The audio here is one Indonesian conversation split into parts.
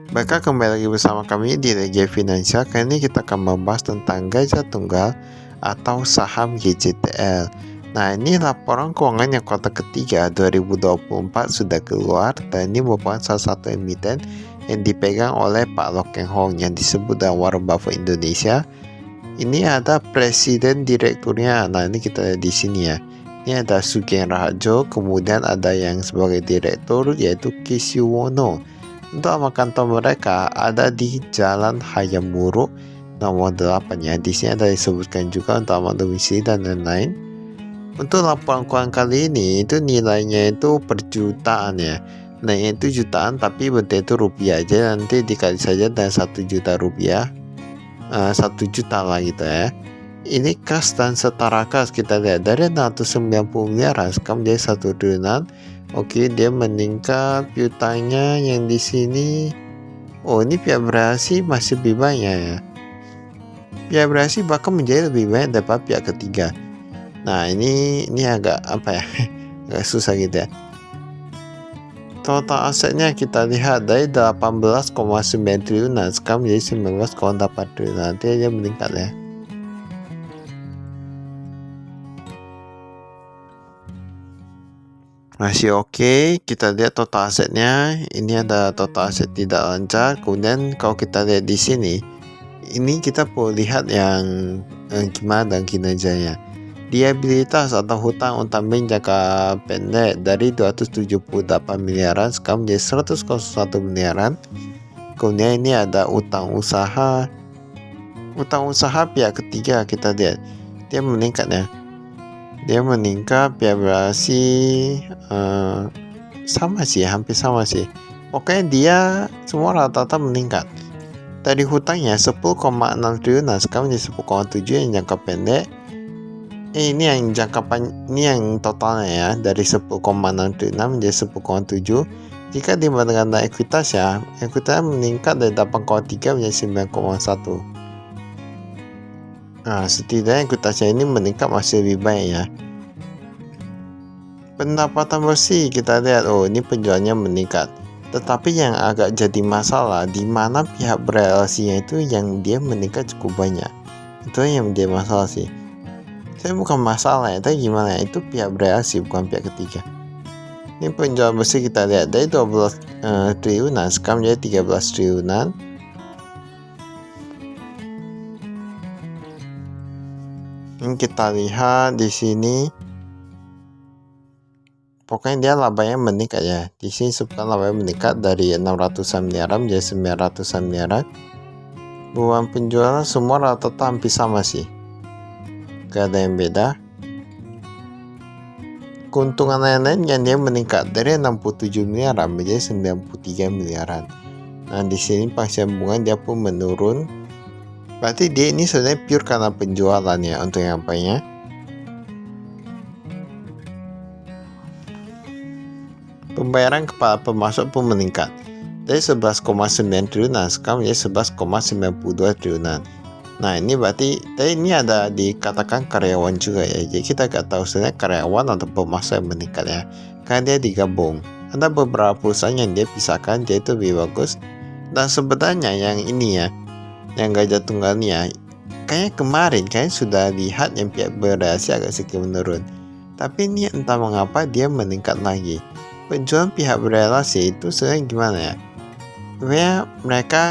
Baiklah, kembali lagi bersama kami di Regia Finansial. Kali ini kita akan membahas tentang Gajah Tunggal atau saham GJTL. Nah, ini laporan keuangan yang kuartal ketiga 2024 sudah keluar, dan ini merupakan salah satu emiten yang dipegang oleh Pak Loh Keng Hong yang disebut dengan Warren Buffett Indonesia. Ini ada presiden direkturnya. Nah, ini kita lihat di sini ya. Ini ada Sugeng Raharjo, kemudian ada yang sebagai direktur yaitu Kisyowono. Untuk alamat kantor mereka ada di Jalan Hayamuruk nomor 8 ya. Di sini ada disebutkan juga untuk alamat domisili dan lain-lain. Untuk laporan keuangan kali ini itu nilainya itu per jutaan ya. Naiknya itu jutaan tapi bentuknya itu rupiah aja, nanti dikali saja dengan 1 juta rupiah. 1 juta lah gitu ya. Ini kas dan setara kas kita lihat dari 690 miliar sekarang menjadi 1 triliunan. Oke, dia meningkat piutangnya yang di sini. Oh, ini pihak berhasil masih lebih banyak ya. Pihak berhasil bahkan menjadi lebih banyak daripada pihak ketiga. Nah, ini agak apa ya? Agak susah gitu ya. Total asetnya kita lihat dari 18,9 triliunan sekarang menjadi 19,8 triliunan. Nanti aja meningkat ya. Masih oke. Kita lihat total asetnya. Ini ada total aset tidak lancar. Kemudian kalau kita lihat di sini, ini kita perlu lihat yang gimana dan kinerjanya. Liabilitas atau hutang bank jangka pendek dari 278 miliaran sekarang menjadi 101 miliaran. Kemudian ini ada utang usaha. Utang usaha pihak ketiga kita lihat dia meningkat ya. Dia meningkat, pihak berhasil sama sih, hampir sama sih. Pokoknya dia semua rata-rata meningkat. Dari hutangnya 10,6 triliun, sekarang menjadi 10,7 yang jangka pendek. Ini yang jangka panjang, ini yang totalnya ya, dari 10,6 triliun menjadi 10,7. Jika dibandingkan dengan ekuitas ya, ekuitasnya meningkat dari 8,3 menjadi 9,1. Nah, setidaknya ekuitasnya ini meningkat masih lebih baik ya. Pendapatan bersih kita lihat, oh ini penjualannya meningkat. Tetapi yang agak jadi masalah di mana pihak berelasinya itu yang dia meningkat cukup banyak. Itu yang menjadi masalah sih. Saya bukan masalah ya, tapi gimana ya, itu pihak berelasi bukan pihak ketiga. Ini penjualan bersih kita lihat dari 12 triliunan sekarang menjadi 13 triliunan. Ini kita lihat di sini, pokoknya dia labanya meningkat ya. Di sini sebutkan labanya meningkat dari 600 miliaran menjadi 900 miliaran. Beban penjualan semua rata-rata hampir sama sih, gak ada yang beda. Keuntungan lain-lain yang dia meningkat dari 67 miliaran menjadi 93 miliaran. Nah, di sini penghasilan bunga dia pun menurun. Berarti dia ini sebenarnya pure karena penjualan ya untuk yang apanya. Pembayaran kepada pemasok pun meningkat dari 11,9 triliunan sekarang menjadi 11,92 triliunan. Nah, ini berarti ini ada dikatakan karyawan juga ya. Jadi kita gak tahu sebenarnya karyawan atau pemasok yang meningkat ya, karena dia digabung. Ada beberapa perusahaan yang dia pisahkan, jadi itu lebih bagus. Dan sebenarnya yang ini ya, yang Gajah Tunggal ini ya, kayaknya kemarin sudah lihat yang pihak berhasil agak sedikit menurun. Tapi ini entah mengapa dia meningkat lagi. Penjualan pihak berelasi itu sebenarnya gimana ya? Sebenarnya mereka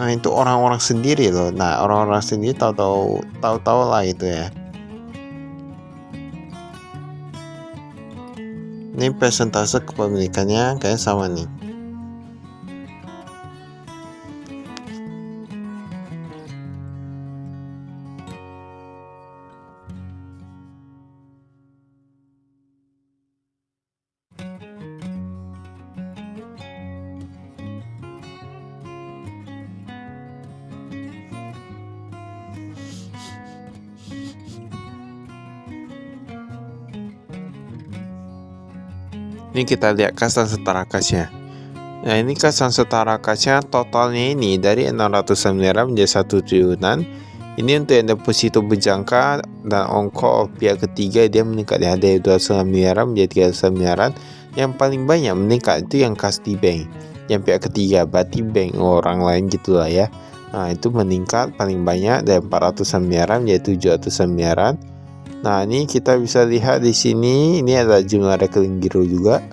itu orang-orang sendiri loh. Nah, orang-orang sendiri tahu lah itu ya. Ini persentase kepemilikannya kayak sama nih. Ini kita lihat kas dan setara kasnya. Nah, ini kas dan setara kasnya totalnya ini dari 600 miliaran menjadi 1 triliunan. Ini untuk yang deposito berjangka dan on-call pihak ketiga dia meningkat dari 200 miliaran menjadi 300 miliaran. Yang paling banyak meningkat itu yang kas di bank. yang pihak ketiga, berarti bank orang lain gitulah ya. Nah, itu meningkat paling banyak dari 400 miliaran menjadi 700 miliaran. Nah, ini kita bisa lihat di sini, ini ada jumlah rekening giro juga.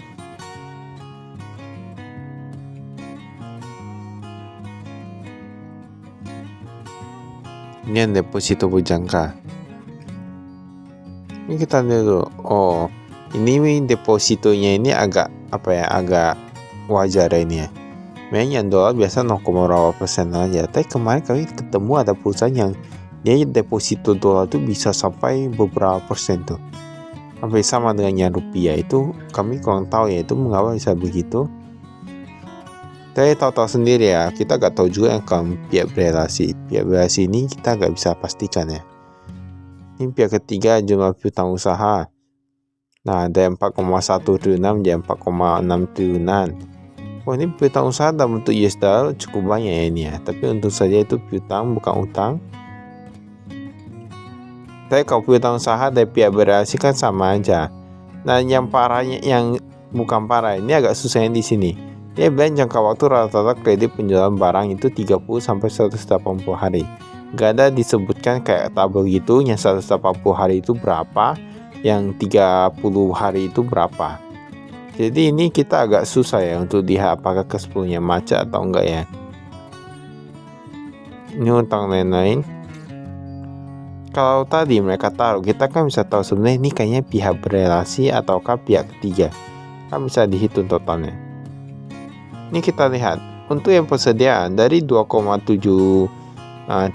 Ini yang deposito berjangka. Ini kita lihat dulu. Oh, ini depositonya ini agak agak wajar ini ya. Memang yang dolar biasa 0,berapa% aja. Tapi kemarin kami ketemu ada perusahaan yang dia deposito dolar tuh bisa sampai beberapa persen tuh. Sampai sama dengan yang rupiah itu kami kurang tahu ya itu mengapa bisa begitu. Saya tahu sendiri ya, kita gak tahu juga yang pihak berelasi. Pihak berelasi ini kita gak bisa pastikan ya. Ini pihak ketiga jumlah piutang usaha. Nah, ada 4,1 triliunan menjadi 4,6 triliunan. Oh, ini piutang usaha dalam bentuk US dollar cukup banyak ya ini ya. Tapi untung saja itu piutang bukan utang. Tapi kalau piutang usaha dari pihak berelasi kan sama aja. Nah, yang parahnya yang bukan parah ini agak susahnya di sini. Dia bilang jangka waktu rata-rata kredit penjualan barang itu 30 sampai 180 hari. Gak ada disebutkan kayak tabel gitu yang 180 hari itu berapa, yang 30 hari itu berapa. Jadi ini kita agak susah ya untuk lihat apakah ke-10-nya macet atau enggak ya. Ini utang lain-lain. Kalau tadi mereka taruh, kita kan bisa tahu sebenarnya ini kayaknya pihak berelasi ataukah pihak ketiga. Kan bisa dihitung totalnya. Ini kita lihat untuk yang persediaan dari 2,7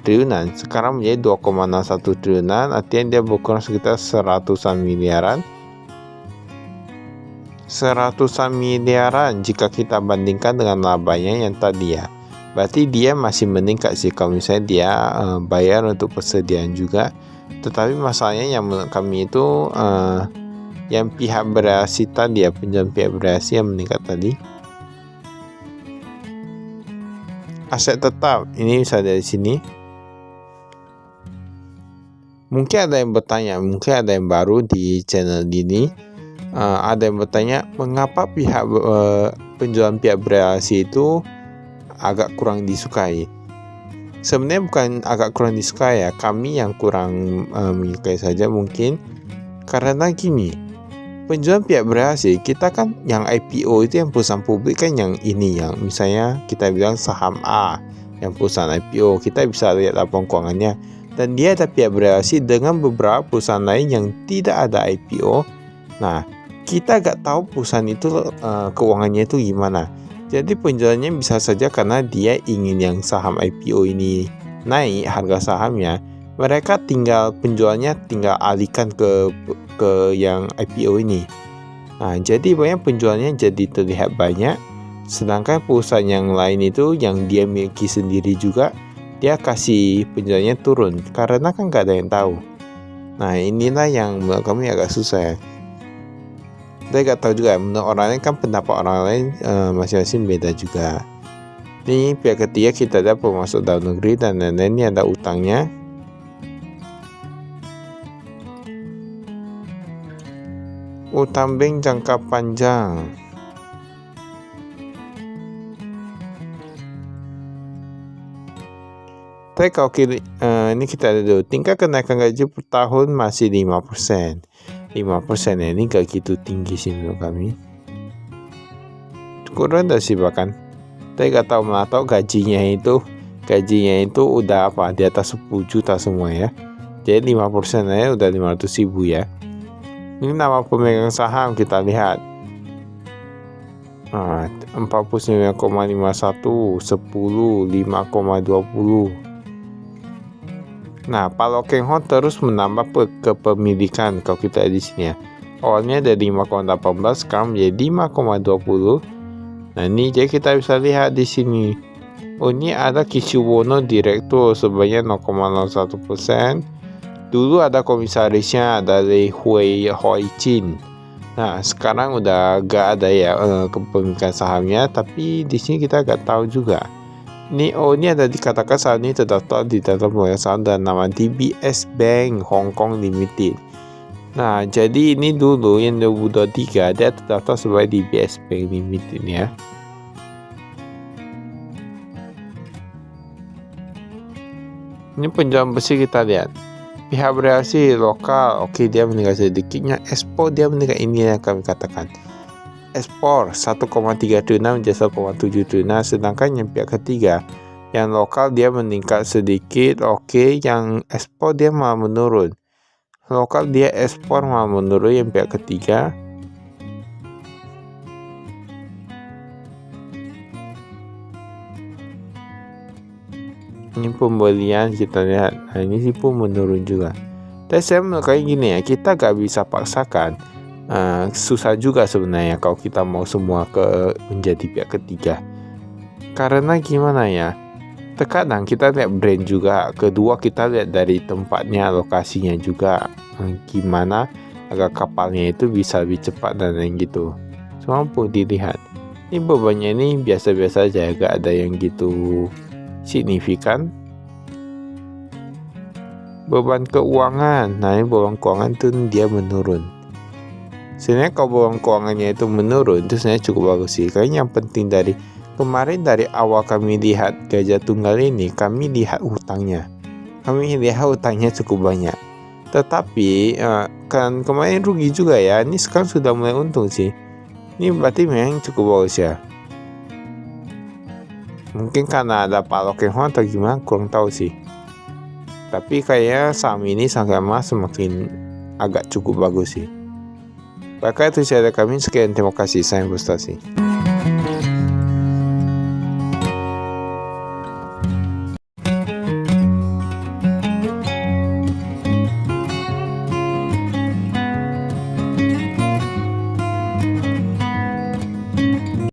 triliunan sekarang menjadi 2,61 triliunan, artinya dia berkurang sekitar 100-an miliaran. 100-an miliaran jika kita bandingkan dengan labanya yang tadi ya. Berarti dia masih meningkat sih kalau misalnya dia bayar untuk persediaan juga. Tetapi masalahnya yang menurut kami itu yang pihak berelasi tadi ya, penjualan pihak berelasi yang meningkat tadi. Aset tetap ini bisa dari sini. Mungkin ada yang bertanya, mungkin ada yang baru di channel ini. Ada yang bertanya mengapa pihak penjualan pihak berelasi itu agak kurang disukai. Sebenarnya bukan agak kurang disukai ya, kami yang kurang menyukai saja mungkin. Karena gini, penjualan pihak berelasi kita kan yang IPO itu yang perusahaan publik kan yang ini, yang misalnya kita bilang saham A yang perusahaan IPO, kita bisa lihat laporan keuangannya, dan dia ada pihak berelasi dengan beberapa perusahaan lain yang tidak ada IPO. Nah, kita gak tahu perusahaan itu keuangannya itu gimana. Jadi penjualannya bisa saja karena dia ingin yang saham IPO ini naik harga sahamnya, mereka tinggal penjualnya tinggal alihkan ke yang IPO ini. Nah, jadi banyak penjualnya jadi terlihat banyak, sedangkan perusahaan yang lain itu yang dia miliki sendiri juga dia kasih penjualnya turun karena kan gak ada yang tahu. Nah, inilah yang menurut kami agak susah ya. Saya gak tahu juga menurut orang lain kan, pendapat orang lain masing-masing beda juga. Ini pihak ketiga kita ada pemasok dalam negeri dan lain-lain, ini ada utangnya. Utang bank jangka panjang. Tapi kalau ini kita lihat dulu, tingkat kenaikan gaji per tahun masih 5%. 5% ya, ini gak gitu tinggi sih menurut kami. Cukup rendah sih bahkan. Tapi gak tahu gajinya itu udah di atas 10 juta semua ya. Jadi 5% aja udah 500.000 ya. Ini nama pemegang saham kita lihat. 49,51, 10, 5,20. Nah, Pak Loh Keng Hoon terus menambah kepemilikan kalau kita di sini ya. Awalnya dari 5,18 sekarang menjadi 5,20. Nah, ini jadi kita bisa lihat di sini. Oh, ini ada Kishuwono direktur sebanyak 0,01%. Dulu ada komisarisnya, ada Lee Hoi Chin. Nah, sekarang udah gak ada ya kepemilikan sahamnya, tapi di sini kita gak tahu juga. Ini ada dikatakan saat ini terdaftar di daftar pemegang saham dan nama DBS Bank Hong Kong Limited. Nah, jadi ini dulu yang 2023 dia terdaftar sebagai DBS Bank Limited ya. Ini penjualan bersih kita lihat. Pihak bereaksi lokal, oke, dia meningkat sedikitnya. Ekspor dia meningkat, ini yang kami katakan. Ekspor 1,3 triliun menjadi 1,7 triliun. Sedangkan yang pihak ketiga, yang lokal dia meningkat sedikit, oke. Yang ekspor dia malah menurun. Lokal dia ekspor malah menurun, yang pihak ketiga. Ini pembelian kita lihat, nah ini sih pun menurun juga. Dan saya menurut gini ya, kita gak bisa paksakan. Susah juga sebenarnya kalau kita mau semua menjadi pihak ketiga. Karena gimana ya, terkadang kita lihat brand juga, kedua kita lihat dari tempatnya, lokasinya juga, gimana agar kapalnya itu bisa lebih cepat dan lain gitu. Semua pun dilihat. Ini bebannya ini biasa-biasa aja, gak ada yang gitu signifikan. Beban keuangan, nah ini beban keuangan tuh dia menurun. Sebenarnya kalau beban keuangannya itu menurun, itu sebenarnya cukup bagus sih. Kayaknya yang penting dari kemarin, dari awal kami lihat Gajah Tunggal ini, kami lihat hutangnya. Kami lihat hutangnya cukup banyak. Tetapi kan kemarin rugi juga ya. Ini sekarang sudah mulai untung sih. Ini berarti memang cukup bagus ya. Mungkin karena ada Pak Lokeng atau gimana, kurang tahu sih. Tapi kayaknya saham ini semakin agak cukup bagus sih. Maka itu saya kami, sekian, terima kasih, saya Frustasi.